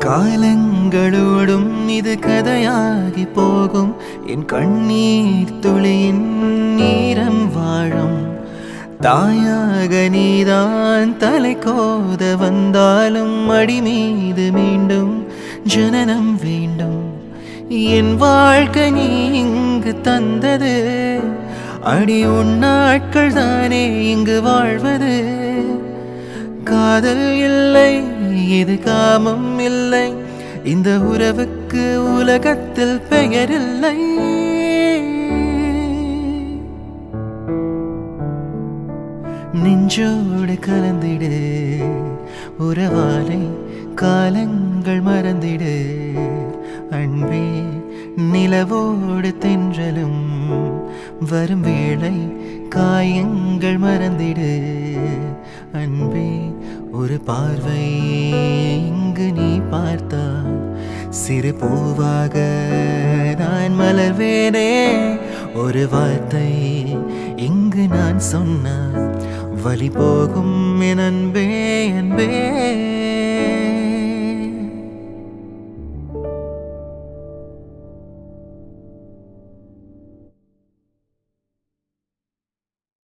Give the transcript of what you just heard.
காலங்களோடும் இது கதையாகி போகும் என் கண்ணீர் துளியின் நீரம் வாழும் தாயாக நீதான் தலை கோத வந்தாலும் அடி மீது மீண்டும் ஜனனம் வேண்டும் என் வாழ்க்கை நீ இங்கு தந்தது அடி உன் நாட்கள் தானே இங்கு வாழ்வது காதல் இல்லை இது காமம் இல்லை இந்த உறவுக்கு உலகத்தில் பெயரில்லை நெஞ்சோடு கலந்திடு உறவாலை காலங்கள் மறந்திடு அன்பே நிலவோடு தென்றலும் வரும் வேளை காயங்கள் மறந்திடு அன்பே ஒரு பார்வை இங்கு நீ பார்த்தால் சிறு பூவாக நான் மலர்வேனே ஒரு வார்த்தை இங்கு நான் சொன்னால் வலி போகும் என் அன்பே அன்பே